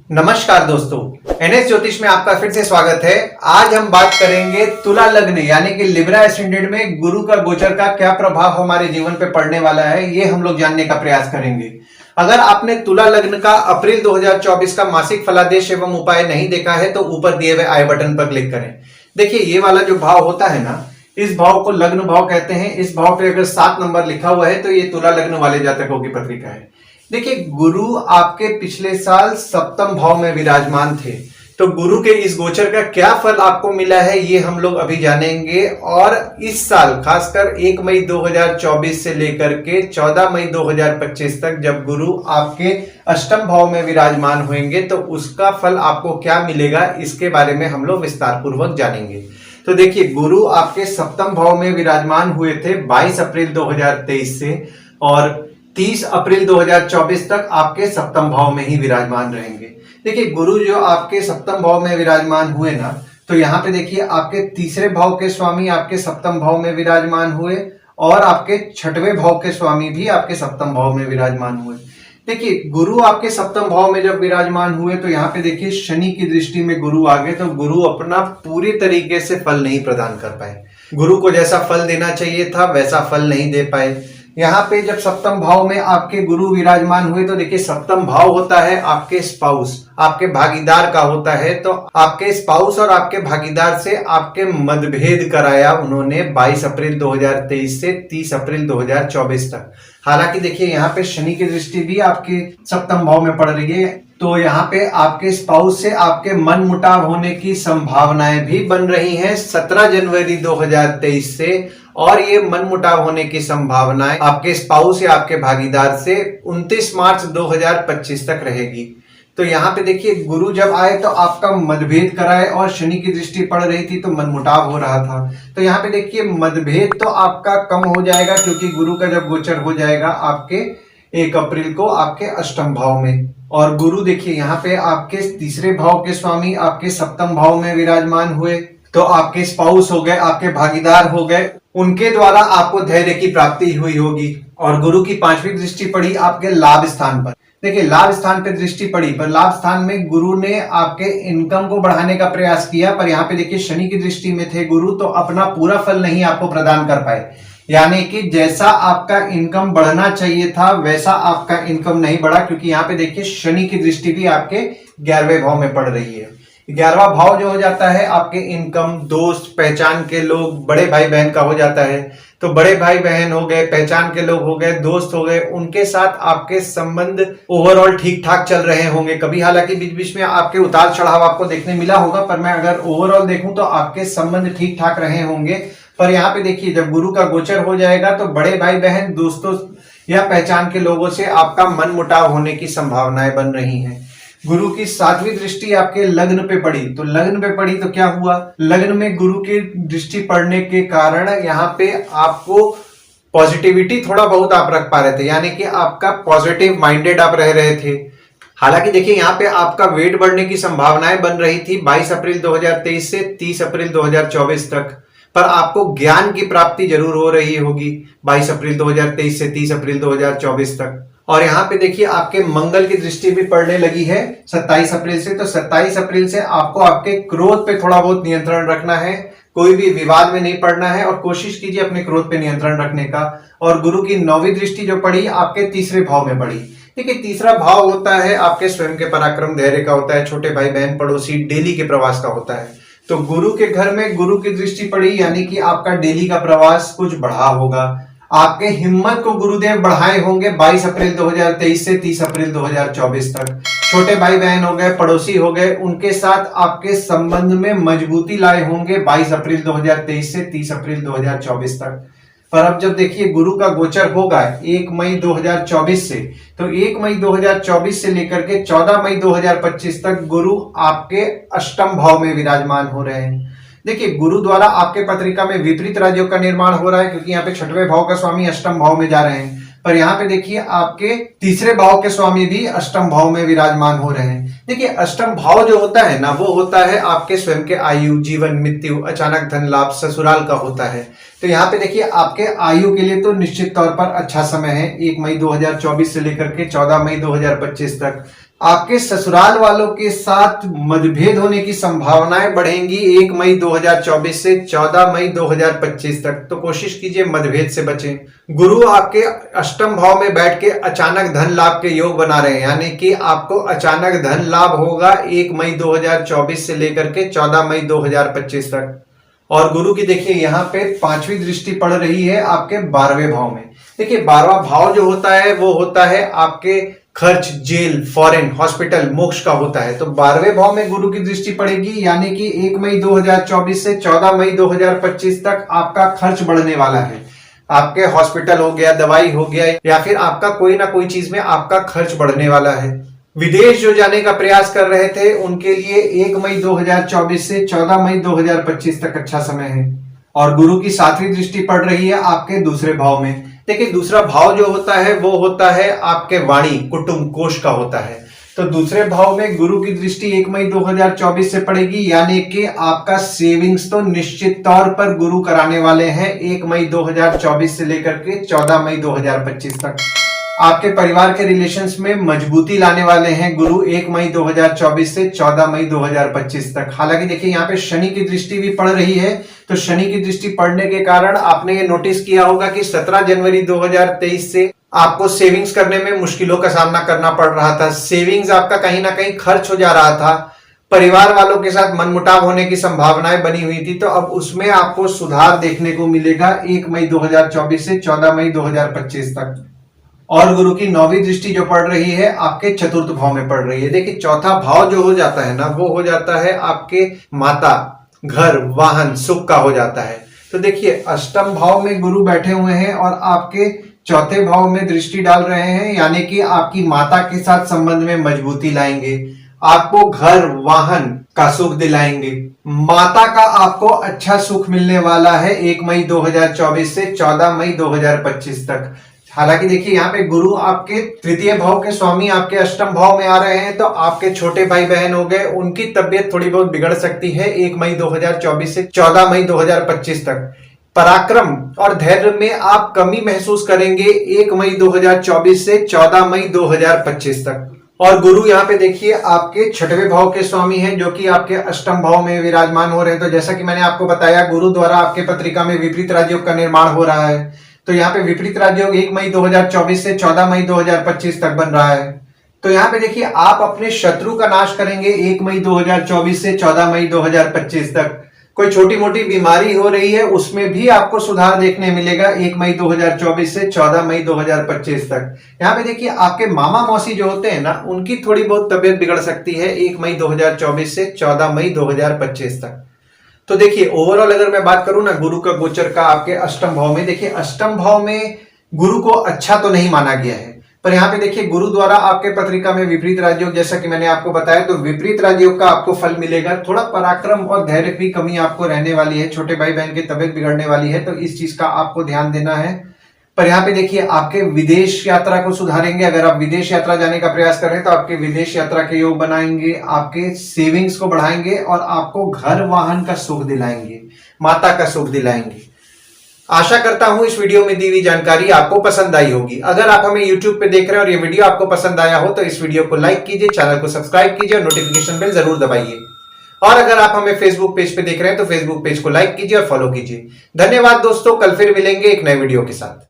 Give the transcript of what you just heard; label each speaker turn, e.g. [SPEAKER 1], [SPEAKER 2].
[SPEAKER 1] नमस्कार दोस्तों, एनएस ज्योतिष में आपका फिर से स्वागत है। आज हम बात करेंगे तुला लग्न यानी कि लिब्रा एस्टेंडेंट में गुरु का गोचर का क्या प्रभाव हमारे जीवन पे पड़ने वाला है, ये हम लोग जानने का प्रयास करेंगे। अगर आपने तुला लग्न का अप्रैल 2024 का मासिक फलादेश एवं उपाय नहीं देखा है तो ऊपर दिए हुए आई बटन पर क्लिक करें। देखिए, ये वाला जो भाव होता है ना, इस भाव को लग्न भाव कहते हैं। इस भाव पे अगर 7 नंबर लिखा हुआ है तो ये तुला लग्न वाले जातकों की पत्रिका है। देखिए, गुरु आपके पिछले साल सप्तम भाव में विराजमान थे, तो गुरु के इस गोचर का क्या फल आपको मिला है ये हम लोग अभी जानेंगे। और इस साल खासकर 1 मई 2024 से लेकर के 14 मई 2025 तक जब गुरु आपके अष्टम भाव में विराजमान होंगे तो उसका फल आपको क्या मिलेगा, इसके बारे में हम लोग विस्तार पूर्वक जानेंगे। तो देखिए, गुरु आपके सप्तम भाव में विराजमान हुए थे 22 अप्रैल 2023 से और 30 अप्रैल 2024 तक आपके सप्तम भाव में ही विराजमान रहेंगे। देखिए, गुरु जो आपके सप्तम भाव में विराजमान हुए ना, तो यहाँ पे देखिए आपके तीसरे भाव के स्वामी आपके सप्तम भाव में विराजमान हुए और आपके छठवें भाव के स्वामी भी आपके सप्तम भाव में विराजमान हुए। देखिए, गुरु आपके सप्तम भाव में जब विराजमान हुए तो यहाँ पे देखिए शनि की दृष्टि में गुरु आ गए, तो गुरु अपना पूरी तरीके से फल नहीं प्रदान कर पाए। गुरु को जैसा फल देना चाहिए था वैसा फल नहीं दे पाए। यहाँ पे जब सप्तम भाव में आपके गुरु विराजमान हुए तो देखिए, सप्तम भाव होता है आपके स्पाउस, आपके भागीदार का होता है। तो आपके स्पाउस और आपके भागीदार से आपके मतभेद कराया उन्होंने 22 अप्रैल 2023 से 30 अप्रैल 2024 तक। हालांकि देखिए, यहाँ पे शनि की दृष्टि भी आपके सप्तम भाव में पड़ रही है, तो यहाँ पे आपके स्पाउस से आपके मन मुटाव होने की संभावनाएं भी बन रही हैं 17 जनवरी 2023 से। और ये मन मुटाव होने की संभावनाएं आपके स्पाउस या आपके भागीदार से 29 मार्च 2025 तक रहेगी। तो यहाँ पे देखिए, गुरु जब आए तो आपका मतभेद कराए और शनि की दृष्टि पड़ रही थी तो मनमुटाव हो रहा था। तो यहाँ पे देखिए, मतभेद तो आपका कम हो जाएगा क्योंकि गुरु का जब गोचर हो जाएगा आपके 1 अप्रैल को आपके अष्टम भाव में। और गुरु देखिए, यहाँ पे आपके तीसरे भाव के स्वामी आपके सप्तम भाव में विराजमान हुए, तो आपके स्पाउस हो गए, आपके भागीदार हो गए, उनके द्वारा आपको धैर्य की प्राप्ति हुई होगी। और गुरु की 5वीं दृष्टि पड़ी आपके लाभ स्थान पर। देखिए, लाभ स्थान पे दृष्टि पड़ी, पर लाभ स्थान में गुरु ने आपके इनकम को बढ़ाने का प्रयास किया, पर यहाँ पे देखिए शनि की दृष्टि में थे गुरु, तो अपना पूरा फल नहीं आपको प्रदान कर पाए। यानी कि जैसा आपका इनकम बढ़ना चाहिए था वैसा आपका इनकम नहीं बढ़ा, क्योंकि यहाँ पे देखिए शनि की दृष्टि भी आपके 11वें भाव में पड़ रही है। 11वां भाव जो हो जाता है आपके इनकम, दोस्त, पहचान के लोग, बड़े भाई बहन का हो जाता है। तो बड़े भाई बहन हो गए, पहचान के लोग हो गए, दोस्त हो गए, उनके साथ आपके संबंध ओवरऑल ठीक ठाक चल रहे होंगे। कभी हालांकि बीच बीच में आपके उतार चढ़ाव आपको देखने मिला होगा, पर मैं अगर ओवरऑल देखूं तो आपके संबंध ठीक ठाक रहे होंगे। पर यहाँ पे देखिए, जब गुरु का गोचर हो जाएगा तो बड़े भाई बहन, दोस्तों या पहचान के लोगों से आपका मन मुटाव होने की संभावनाएं बन रही हैं। गुरु की 7वीं दृष्टि आपके लग्न पे पड़ी, तो लग्न पे पड़ी तो क्या हुआ, लग्न में गुरु की दृष्टि पड़ने के कारण यहाँ पे आपको पॉजिटिविटी थोड़ा बहुत आप रख पा रहे थे, यानी कि आपका पॉजिटिव माइंडेड आप रह रहे थे। हालांकि देखिए, यहाँ पे आपका वेट बढ़ने की संभावनाएं बन रही थी 22 अप्रैल 2023 से 30 अप्रैल 2024 तक, पर आपको ज्ञान की प्राप्ति जरूर हो रही होगी 22 अप्रैल 2023 से 30 अप्रैल 2024 तक। और यहाँ पे देखिए, आपके मंगल की दृष्टि भी पड़ने लगी है 27 अप्रैल से। तो 27 अप्रैल से आपको आपके क्रोध पे थोड़ा बहुत नियंत्रण रखना है, कोई भी विवाद में नहीं पड़ना है, और कोशिश कीजिए अपने क्रोध पे नियंत्रण रखने का। और गुरु की 9वीं दृष्टि जो पड़ी आपके तीसरे भाव में पड़ी। देखिए, तीसरा भाव होता है आपके स्वयं के पराक्रम, धैर्य का होता है, छोटे भाई बहन, पड़ोसी, डेली के प्रवास का होता है। तो गुरु के घर में गुरु की दृष्टि पड़ी, यानी कि आपका डेली का प्रवास कुछ बढ़ा होगा। आपके हिम्मत को गुरुदेव बढ़ाए होंगे 22 अप्रैल 2023 से 30 अप्रैल 2024 तक। छोटे भाई बहन हो गए, पड़ोसी हो गए, उनके साथ आपके संबंध में मजबूती लाए होंगे 22 अप्रैल 2023 से 30 अप्रैल 2024 तक। पर अब जब देखिए गुरु का गोचर होगा 1 मई 2024 से, तो 1 मई 2024 से लेकर के 14 मई 2025 तक गुरु आपके अष्टम भाव में विराजमान हो रहे हैं। देखिए, गुरु द्वारा आपके पत्रिका में विपरीत राज्यों का निर्माण हो रहा है, क्योंकि यहाँ पे 6वें भाव का स्वामी अष्टम भाव में जा रहे हैं। पर यहाँ पे देखिए, आपके तीसरे भाव के स्वामी भी अष्टम भाव में विराजमान हो रहे हैं। देखिए, अष्टम भाव जो होता है ना, वो होता है आपके स्वयं के आयु, जीवन, मृत्यु, अचानक धन लाभ, ससुराल का होता है। तो यहाँ पे देखिए, आपके आयु के लिए तो निश्चित तौर पर अच्छा समय है 1 मई 2024 से लेकर के 14 मई 2025 तक। आपके ससुराल वालों के साथ मतभेद होने की संभावनाएं बढ़ेंगी 1 मई 2024 से 14 मई 2025 तक। तो कोशिश कीजिए मतभेद से बचें। गुरु आपके अष्टम भाव में बैठ के अचानक धन लाभ के योग बना रहे हैं, यानी कि आपको अचानक धन लाभ होगा 1 मई 2024 से लेकर के 14 मई 2025 तक। और गुरु की देखिए यहाँ पे 5वीं दृष्टि पड़ रही है आपके 12वें भाव में। देखिए 12वां भाव जो होता है वो होता है आपके खर्च, जेल, फॉरेन, हॉस्पिटल, मोक्ष का होता है। तो 12वें भाव में गुरु की दृष्टि पड़ेगी, यानी कि 1 मई 2024 से 14 मई 2025 तक आपका खर्च बढ़ने वाला है। आपके हॉस्पिटल हो गया, दवाई हो गया, या फिर आपका कोई ना कोई चीज में आपका खर्च बढ़ने वाला है। विदेश जो जाने का प्रयास कर रहे थे उनके लिए 1 मई 2024 से 14 मई 2025 तक अच्छा समय है। और गुरु की 7वीं दृष्टि पड़ रही है आपके दूसरे भाव में। देखिए दूसरा भाव जो होता है वो होता है आपके वाणी, कुटुंब, कोष का होता है। तो दूसरे भाव में गुरु की दृष्टि 1 मई 2024 से पड़ेगी, यानी कि आपका सेविंग्स तो निश्चित तौर पर गुरु कराने वाले हैं 1 मई 2024 से लेकर के 14 मई 2025 तक। आपके परिवार के रिलेशंस में मजबूती लाने वाले हैं गुरु 1 मई 2024 से 14 मई 2025 तक। हालांकि देखिए यहाँ पे शनि की दृष्टि भी पड़ रही है, तो शनि की दृष्टि पड़ने के कारण आपने ये नोटिस किया होगा कि 17 जनवरी 2023 से आपको सेविंग्स करने में मुश्किलों का सामना करना पड़ रहा था। सेविंग्स आपका कहीं ना कहीं खर्च हो जा रहा था। परिवार वालों के साथ मनमुटाव होने की संभावनाएं बनी हुई थी, तो अब उसमें आपको सुधार देखने को मिलेगा 1 मई 2024 से 14 मई 2025 तक। और गुरु की 9वीं दृष्टि जो पड़ रही है आपके चतुर्थ भाव में पड़ रही है। देखिए चौथा भाव जो हो जाता है ना, वो हो जाता है आपके माता, घर, वाहन, सुख का हो जाता है। तो देखिए अष्टम भाव में गुरु बैठे हुए हैं और आपके चौथे भाव में दृष्टि डाल रहे हैं, यानी कि आपकी माता के साथ संबंध में मजबूती लाएंगे, आपको घर, वाहन का सुख दिलाएंगे। माता का आपको अच्छा सुख मिलने वाला है 1 मई 2024 से 14 मई 2025 तक। हालांकि देखिए यहाँ पे गुरु आपके तृतीय भाव के स्वामी आपके अष्टम भाव में आ रहे हैं, तो आपके छोटे भाई बहन हो गए, उनकी तबीयत थोड़ी बहुत बिगड़ सकती है 1 मई 2024 से 14 मई 2025 तक। पराक्रम और धैर्य में आप कमी महसूस करेंगे 1 मई 2024 से 14 मई 2025 तक। और गुरु यहाँ पे देखिए आपके 6वें भाव के स्वामी हैं, जो कि आपके अष्टम भाव में विराजमान हो रहे हैं। तो जैसा कि मैंने आपको बताया, गुरु द्वारा आपके पत्रिका में विपरीत राजयोग का निर्माण हो रहा है। तो यहाँ पे विपरीत राजयोग 1 मई 2024 से 14 मई 2025 तक बन रहा है। तो यहाँ पे देखिए आप अपने शत्रु का नाश करेंगे 1 मई 2024 से 14 मई 2025 तक। कोई छोटी मोटी बीमारी हो रही है उसमें भी आपको सुधार देखने मिलेगा 1 मई 2024 से 14 मई 2025 तक। यहाँ पे देखिए आपके मामा मौसी जो होते हैं ना, उनकी थोड़ी बहुत तबीयत बिगड़ सकती है 1 मई 2024 से 14 मई 2025 तक। तो देखिए ओवरऑल अगर मैं बात करूं ना गुरु का गोचर का आपके अष्टम भाव में, देखिए अष्टम भाव में गुरु को अच्छा तो नहीं माना गया है, पर यहाँ पे देखिए गुरु द्वारा आपके पत्रिका में विपरीत राजयोग, जैसा कि मैंने आपको बताया, तो विपरीत राजयोग का आपको फल मिलेगा। थोड़ा पराक्रम और धैर्य की कमी आपको रहने वाली है, छोटे भाई बहन की तबीयत बिगड़ने वाली है, तो इस चीज का आपको ध्यान देना है। पर यहाँ पे देखिए आपके विदेश यात्रा को सुधारेंगे। अगर आप विदेश यात्रा जाने का प्रयास कर रहे हैं तो आपके विदेश यात्रा के योग बनाएंगे, आपके सेविंग्स को बढ़ाएंगे और आपको घर, वाहन का सुख दिलाएंगे, माता का सुख दिलाएंगे। आशा करता हूं इस वीडियो में दी हुई जानकारी आपको पसंद आई होगी। अगर आप हमें YouTube पे देख रहे हैं और ये वीडियो आपको पसंद आया हो तो इस वीडियो को लाइक कीजिए, चैनल को सब्सक्राइब कीजिए और नोटिफिकेशन बेल जरूर दबाइए। और अगर आप हमें फेसबुक पेज पे देख रहे हैं तो फेसबुक पेज को लाइक कीजिए और फॉलो कीजिए। धन्यवाद दोस्तों, कल फिर मिलेंगे एक नए वीडियो के साथ।